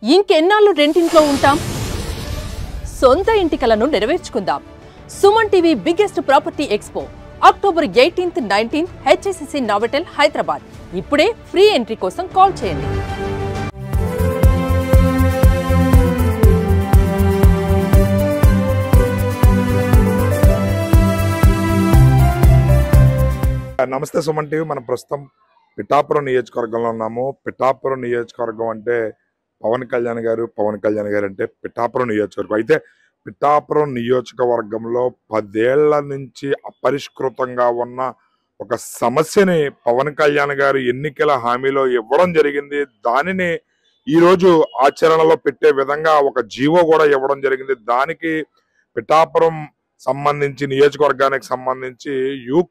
ఇంకెన్నాళ్ళు రెంటింట్లో ఉంటాం? సొంత ఇంటి కలను నెరవేర్చుకుందాం. Suman TV biggest property expo October 18th, 19th HSCC Novotel Hyderabad. ఇప్పుడే ఫ్రీ ఎంట్రీ కోసం కాల్ చేయండి. నమస్తే సుమన్ టీవీ. మనం ప్రస్తుతం పిఠాపురం నియోజకవర్గంలో ఉన్నాము. పిఠాపురం నియోజకవర్గం అంటే పవన్ కళ్యాణ్ గారు అంటే పిఠాపురం నియోజకవర్గం. అయితే పిఠాపురం నియోజకవర్గంలో 10 ఏళ్ల నుంచి అపరిష్కృతంగా ఉన్న ఒక సమస్యని పవన్ కళ్యాణ్ గారు ఎన్నికల హామీలో ఇవ్వడం జరిగింది. దానిని ఈరోజు ఆచరణలో పెట్టే విధంగా ఒక జీవో కూడా ఇవ్వడం జరిగింది. దానికి పిఠాపురం సంబంధించి నియోజకవర్గానికి సంబంధించి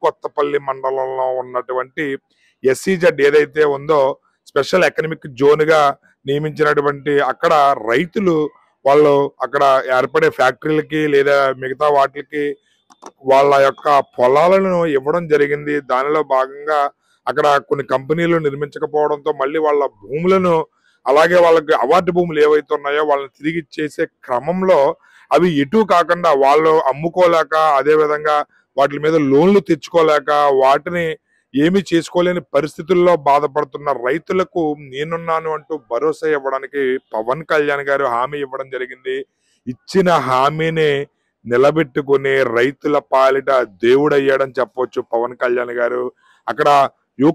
కొత్తపల్లి మండలంలో ఉన్నటువంటి SEZ ఏదైతే ఉందో స్పెషల్ ఎకనామిక్ జోన్ గా నియమించినటువంటి అక్కడ రైతులు వాళ్ళు అక్కడ ఏర్పడే ఫ్యాక్టరీలకి లేదా మిగతా వాటికి వాళ్ళ యొక్క పొలాలను ఇవ్వడం జరిగింది. దానిలో భాగంగా అక్కడ కొన్ని కంపెనీలు నిర్మించకపోవడంతో మళ్ళీ వాళ్ళ భూములను అలాగే వాళ్ళకి అవార్డు భూములు ఏవైతే ఉన్నాయో వాళ్ళని తిరిగి ఇచ్చేసే క్రమంలో అవి ఎటు కాకుండా వాళ్ళు అమ్ముకోలేక అదే విధంగా వాటి మీద లోన్లు తెచ్చుకోలేక వాటిని ఏమీ చేసుకోలేని పరిస్థితుల్లో బాధపడుతున్న రైతులకు నేనున్నాను అంటూ భరోసా ఇవ్వడానికి పవన్ కళ్యాణ్ గారు హామీ ఇవ్వడం జరిగింది. ఇచ్చిన హామీని నిలబెట్టుకుని రైతుల పాలిట దేవుడు అయ్యాడని చెప్పవచ్చు పవన్ కళ్యాణ్ గారు. అక్కడ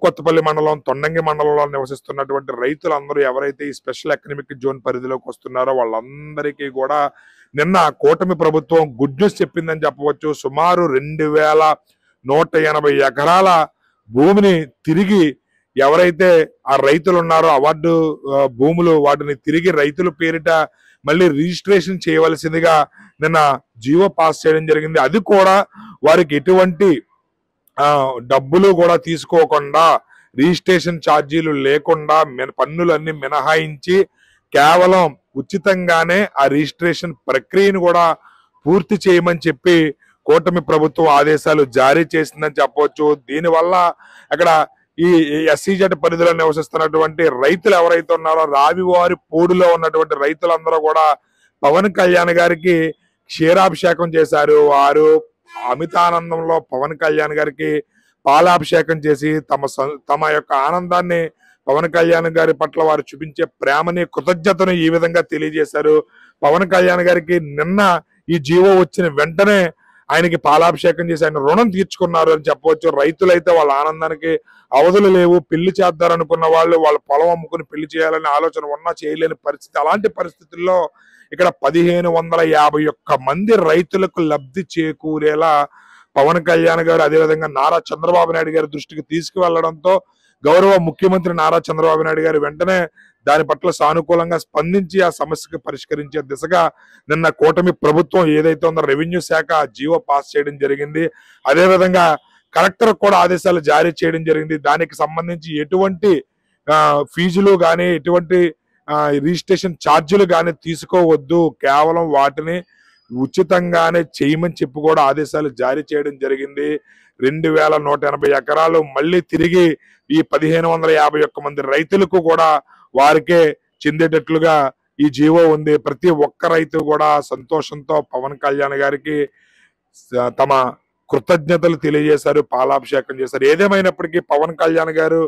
కొత్తపల్లి మండలం, తొండంగి మండలంలో నివసిస్తున్నటువంటి రైతులందరూ ఎవరైతే ఈ స్పెషల్ ఎకనామిక్ జోన్ పరిధిలోకి వస్తున్నారో వాళ్ళందరికీ కూడా నిన్న కూటమి ప్రభుత్వం గుడ్ న్యూస్ చెప్పిందని చెప్పవచ్చు. సుమారు 2180 ఎకరాల భూమిని తిరిగి ఎవరైతే ఆ రైతులు ఉన్నారో అవార్డు భూములు వాటిని తిరిగి రైతుల పేరిట మళ్ళీ రిజిస్ట్రేషన్ చేయవలసిందిగా నిన్న జీవో పాస్ చేయడం జరిగింది. అది కూడా వారికి ఎటువంటి డబ్బులు కూడా తీసుకోకుండా రిజిస్ట్రేషన్ ఛార్జీలు లేకుండా పన్నులన్నీ మినహాయించి కేవలం ఉచితంగానే ఆ రిజిస్ట్రేషన్ ప్రక్రియను కూడా పూర్తి చేయమని చెప్పి కూటమి ప్రభుత్వం ఆదేశాలు జారీ చేసిందని చెప్పవచ్చు. దీనివల్ల అక్కడ ఈ SEZ పరిధిలో నివసిస్తున్నటువంటి రైతులు ఎవరైతే ఉన్నారో రావివారి పోడులో ఉన్నటువంటి రైతులందరూ కూడా పవన్ కళ్యాణ్ గారికి క్షీరాభిషేకం చేశారు. వారు అమితానందంలో పవన్ కళ్యాణ్ గారికి పాలాభిషేకం చేసి తమ యొక్క ఆనందాన్ని పవన్ కళ్యాణ్ గారి పట్ల వారు చూపించే ప్రేమని, కృతజ్ఞతను ఈ విధంగా తెలియజేశారు. పవన్ కళ్యాణ్ గారికి నిన్న ఈ జీవో వచ్చిన వెంటనే ఆయనకి పాలాభిషేకం చేసి ఆయన రుణం తీర్చుకున్నారు అని చెప్పవచ్చు. రైతులైతే వాళ్ళ ఆనందానికి అవధులు లేవు. పెళ్లి చేద్దారనుకున్న వాళ్ళు వాళ్ళ పొలం అమ్ముకుని పెళ్లి చేయాలనే ఆలోచన ఉన్నా చేయలేని పరిస్థితి. అలాంటి పరిస్థితుల్లో ఇక్కడ 1551 మంది రైతులకు లబ్ధి చేకూరేలా పవన్ కళ్యాణ్ గారు అదేవిధంగా నారా చంద్రబాబు నాయుడు గారి దృష్టికి తీసుకువెళ్లడంతో గౌరవ ముఖ్యమంత్రి నారా చంద్రబాబు నాయుడు గారు వెంటనే దాని పట్ల సానుకూలంగా స్పందించి ఆ సమస్యకు పరిష్కరించే దిశగా నిన్న కూటమి ప్రభుత్వం ఏదైతే ఉందో రెవెన్యూ శాఖ జీవో పాస్ చేయడం జరిగింది. అదేవిధంగా కలెక్టర్ కూడా ఆదేశాలు జారీ చేయడం జరిగింది. దానికి సంబంధించి ఎటువంటి ఫీజులు కానీ ఎటువంటి రిజిస్ట్రేషన్ ఛార్జీలు కానీ తీసుకోవద్దు, కేవలం వాటిని ఉచితంగానే చేయమని చెప్పి కూడా ఆదేశాలు జారీ చేయడం జరిగింది. 2180 ఎకరాలు మళ్ళీ తిరిగి ఈ 1551 మంది రైతులకు కూడా వారికే చెందేటట్లుగా ఈ జీవో ఉంది. ప్రతి ఒక్క రైతు కూడా సంతోషంతో పవన్ కళ్యాణ్ గారికి తమ కృతజ్ఞతలు తెలియజేశారు, పాలాభిషేకం చేశారు. ఏదేమైనప్పటికీ పవన్ కళ్యాణ్ గారు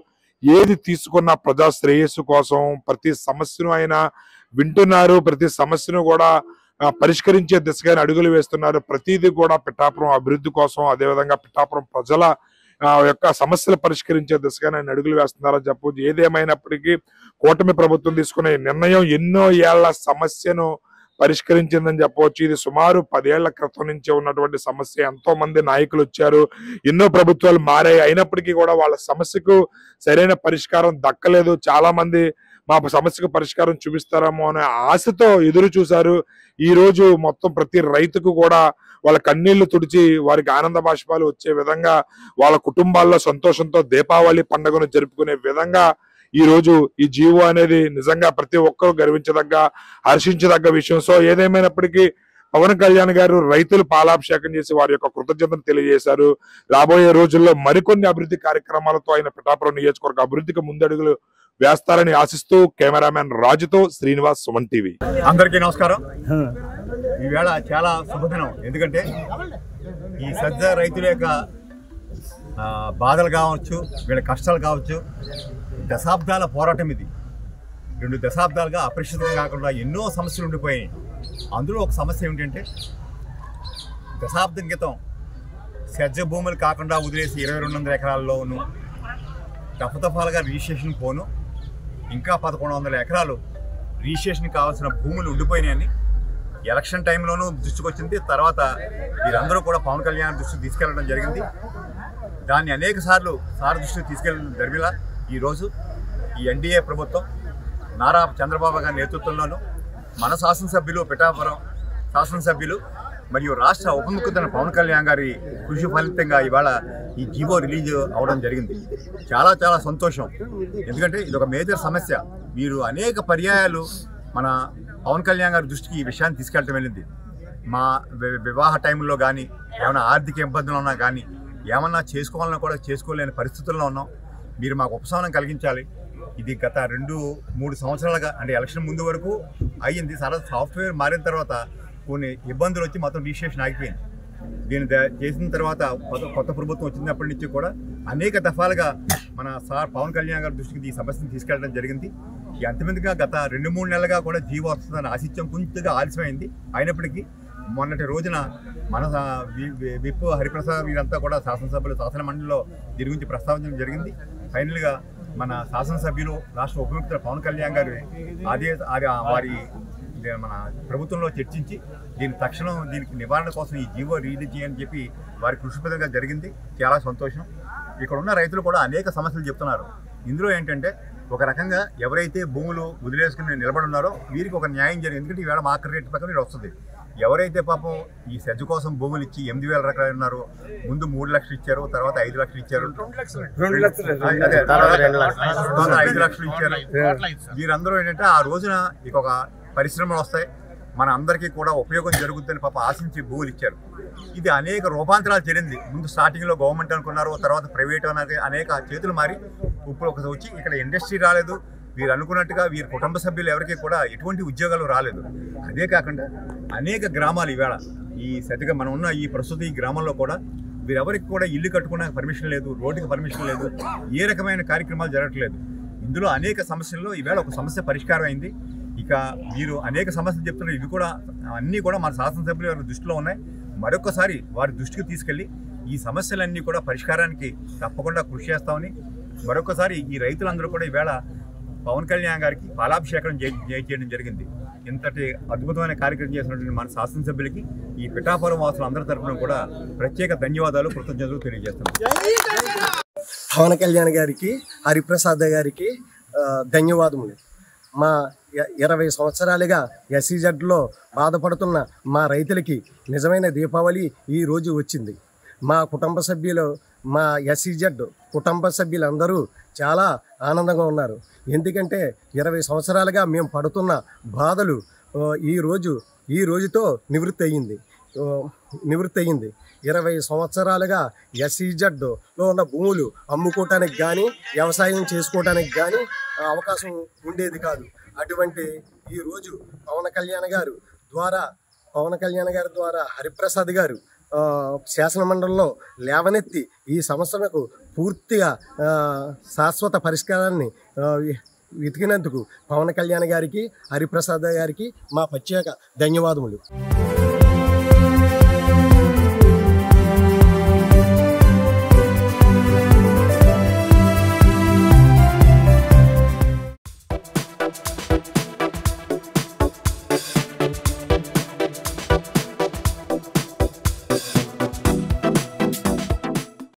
ఏది తీసుకున్న ప్రజా శ్రేయస్సు కోసం ప్రతి సమస్యను ఆయన వింటున్నారు. ప్రతి సమస్యను కూడా పరిష్కరించే దిశగా అడుగులు వేస్తున్నారు. ప్రతిదీ కూడా పిఠాపురం అభివృద్ధి కోసం అదేవిధంగా పిఠాపురం ప్రజల యొక్క సమస్యలు పరిష్కరించే దిశగా ఆయన అడుగులు వేస్తున్నారని చెప్పవచ్చు. ఏదేమైనప్పటికీ కూటమి ప్రభుత్వం తీసుకునే నిర్ణయం ఎన్నో ఏళ్ల సమస్యను పరిష్కరించిందని చెప్పవచ్చు. ఇది సుమారు 10 ఏళ్ల క్రితం నుంచే ఉన్నటువంటి సమస్య. ఎంతో మంది నాయకులు వచ్చారు, ఎన్నో ప్రభుత్వాలు మారాయి, అయినప్పటికీ కూడా వాళ్ళ సమస్యకు సరైన పరిష్కారం దక్కలేదు. చాలా మంది మా సమస్యకు పరిష్కారం చూపిస్తారేమో అనే ఆశతో ఎదురు చూశారు. ఈ రోజు మొత్తం ప్రతి రైతుకు కూడా వాళ్ళ కన్నీళ్లు తుడిచి వారికి ఆనంద బాష్పాలు వచ్చే విధంగా వాళ్ళ కుటుంబాల్లో సంతోషంతో దీపావళి పండుగను జరుపుకునే విధంగా ఈ రోజు ఈ జీవో అనేది నిజంగా ప్రతి ఒక్కరూ గర్వించదగ్గ, హర్షించదగ్గ విషయం. సో ఏదేమైనప్పటికీ పవన్ కళ్యాణ్ గారు రైతులు పాలాభిషేకం చేసి వారి యొక్క కృతజ్ఞతను తెలియజేశారు. రాబోయే రోజుల్లో మరికొన్ని అభివృద్ధి కార్యక్రమాలతో ఆయన పిఠాపురం నియోజకవర్గ అభివృద్ధికి ముందడుగులు వేస్తారని ఆశిస్తూ కెమెరామెన్ రాజుతో శ్రీనివాస్, సుమన్ టీవీ. అందరికీ నమస్కారం. ఈవేళ చాలా శుభదినం. ఎందుకంటే ఈ సజ్జ రైతుల యొక్క బాధలు కావచ్చు, వీళ్ళ కష్టాలు కావచ్చు, దశాబ్దాల పోరాటం ఇది. 2 దశాబ్దాలుగా అప్రస్తుతం కాకుండా ఎన్నో సమస్యలు ఉండిపోయాయి. అందులో ఒక సమస్య ఏమిటంటే దశాబ్దం క్రితం సజ్జ భూములు కాకుండా వదిలేసి 2200 ఎకరాల్లోనూ దఫదఫాలుగా రిజిస్ట్రేషన్ పోను ఇంకా 1100 ఎకరాలు రిజిస్ట్రేషన్ కావాల్సిన భూములు ఉండిపోయినాయని ఎలక్షన్ టైంలోనూ దృష్టికి వచ్చింది. తర్వాత వీరందరూ కూడా పవన్ కళ్యాణ్ దృష్టికి తీసుకెళ్లడం జరిగింది. దాన్ని అనేక సార్లు సార్ దృష్టికి తీసుకెళ్ళడం జరిగిలా ఈరోజు ఈ ఎన్డీఏ ప్రభుత్వం నారా చంద్రబాబు గారి నేతృత్వంలోనూ మన శాసనసభ్యులు, పిఠాపురం శాసనసభ్యులు మరియు రాష్ట్ర ఉప ముఖ్యమంత్రి పవన్ కళ్యాణ్ గారి కృషి ఫలితంగా ఇవాళ ఈ జీవో రిలీజ్ అవడం జరిగింది. చాలా చాలా సంతోషం. ఎందుకంటే ఇది ఒక మేజర్ సమస్య. మీరు అనేక పర్యాయాలు మన పవన్ కళ్యాణ్ గారి దృష్టికి ఈ విషయాన్ని తీసుకెళ్ళటం వెళ్ళింది. మా వివాహ టైంలో కానీ, ఏమైనా ఆర్థిక ఇబ్బందులు ఉన్నా కానీ, ఏమన్నా చేసుకోవాలన్నా కూడా చేసుకోలేని పరిస్థితుల్లో ఉన్నాం. మీరు మాకు ఉపశమనం కలిగించాలి. ఇది గత 2-3 సంవత్సరాలుగా, అంటే ఎలక్షన్ ముందు వరకు అయ్యింది. సాఫ్ట్వేర్ మారిన తర్వాత కొన్ని ఇబ్బందులు వచ్చి మొత్తం రిజిస్ట్రేషన్ ఆగిపోయింది. దీన్ని చేసిన తర్వాత కొత్త ప్రభుత్వం వచ్చినప్పటి నుంచి కూడా అనేక దఫాలుగా మన సార్ పవన్ కళ్యాణ్ గారి దృష్టికి ఈ సమస్యను తీసుకెళ్ళడం జరిగింది. ఈ అంతిమంగా గత 2-3 నెలలుగా కూడా జీవో వస్తుందని ఆశిత్యం కొంచెంగా ఆలస్యమైంది. అయినప్పటికీ మొన్నటి రోజున మన విప్ హరిప్రసాద్ వీరంతా కూడా శాసనసభ్యులు, శాసన మండలిలో దీని గురించి ప్రస్తావించడం జరిగింది. ఫైనల్గా మన శాసనసభ్యులు, రాష్ట్ర ఉప ముఖ్యమంత్రి పవన్ కళ్యాణ్ గారు వారి మన ప్రభుత్వంలో చర్చించి దీనికి నివారణ కోసం ఈ జీవో రిలీజ్ చేయని చెప్పి వారి కృషిపదంగా జరిగింది. చాలా సంతోషం. ఇక్కడ ఉన్న రైతులు కూడా అనేక సమస్యలు చెప్తున్నారు. ఇందులో ఏంటంటే ఒక రకంగా ఎవరైతే భూములు వదిలేసుకుని నిలబడి ఉన్నారో వీరికి ఒక న్యాయం జరిగింది. ఎందుకంటే ఈవేళ మార్కెట్ రేట్ ప్రకారం ఇది వస్తుంది. ఎవరైతే పాపం ఈ సజ్జ కోసం భూములు ఇచ్చి 8,000 ఎకరాలు ఉన్నారో, ముందు 3 లక్షలు ఇచ్చారు, తర్వాత 5 లక్షలు ఇచ్చారు, 5 లక్షలు ఇచ్చారు. వీరందరూ ఏంటంటే ఆ రోజున ఇక ఒక పరిశ్రమలు వస్తాయి, మన అందరికీ కూడా ఉపయోగం జరుగుతుందని పాప ఆశించి భూములు ఇచ్చారు. ఇది అనేక రూపాంతరాలు చెందింది. ముందు స్టార్టింగ్లో గవర్నమెంట్ అనుకున్నారు, తర్వాత ప్రైవేట్ అనేది అనేక చేతులు మారి ఇప్పుడు ఒకసారి వచ్చి ఇక్కడ ఇండస్ట్రీ రాలేదు. వీరు అనుకున్నట్టుగా వీరి కుటుంబ సభ్యులు ఎవరికి కూడా ఎటువంటి ఉద్యోగాలు రాలేదు. అదే కాకుండా అనేక గ్రామాలు ఈవేళ ఈ సతిగా మనం ఉన్న ఈ ప్రస్తుత ఈ గ్రామంలో కూడా వీరెవరికి కూడా ఇల్లు కట్టుకోవడానికి పర్మిషన్ లేదు, రోడ్డుకి పర్మిషన్ లేదు, ఏ రకమైన కార్యక్రమాలు జరగట్లేదు. ఇందులో అనేక సమస్యల్లో ఈవేళ ఒక సమస్య పరిష్కారం అయింది. ఇక మీరు అనేక సమస్యలు చెప్తున్నారు. ఇవి కూడా అన్నీ కూడా మన శాసనసభ్యుల వారి దృష్టిలో ఉన్నాయి. మరొకసారి వారి దృష్టికి తీసుకెళ్ళి ఈ సమస్యలన్నీ కూడా పరిష్కారానికి తప్పకుండా కృషి చేస్తామని మరొకసారి ఈ రైతులందరూ కూడా ఈవేళ పవన్ కళ్యాణ్ గారికి పాలాభిషేకం చేయడం జరిగింది. ఇంతటి అద్భుతమైన కార్యక్రమం చేసినటువంటి మన శాసనసభ్యులకి ఈ పిఠాపురం వాసులు అందరి తరఫున కూడా ప్రత్యేక ధన్యవాదాలు, కృతజ్ఞతలు తెలియజేస్తున్నాం. పవన్ కళ్యాణ్ గారికి, హరిప్రసాద్ గారికి ధన్యవాదములు. మా 20 సంవత్సరాలుగా ఎస్ఈజెడ్లో బాధపడుతున్న మా రైతులకి నిజమైన దీపావళి ఈ రోజు వచ్చింది. మా కుటుంబ సభ్యులు, మా ఎస్ఈజెడ్ కుటుంబ సభ్యులందరూ చాలా ఆనందంగా ఉన్నారు. ఎందుకంటే 20 సంవత్సరాలుగా మేము పడుతున్న బాధలు ఈ రోజుతో నివృత్తి అయ్యింది. 20 సంవత్సరాలుగా ఎస్ఈజెడ్లో ఉన్న భూములు అమ్ముకోవటానికి కానీ, వ్యవసాయం చేసుకోవటానికి కానీ అవకాశం ఉండేది కాదు. అటువంటి ఈరోజు పవన్ కళ్యాణ్ గారి ద్వారా హరిప్రసాద్ గారు శాసన మండలిలో లేవనెత్తి ఈ సమస్యలకు పూర్తిగా శాశ్వత పరిష్కారాన్ని వెతికినందుకు పవన్ కళ్యాణ్ గారికి, హరిప్రసాద్ గారికి మా ప్రత్యేక ధన్యవాదములు.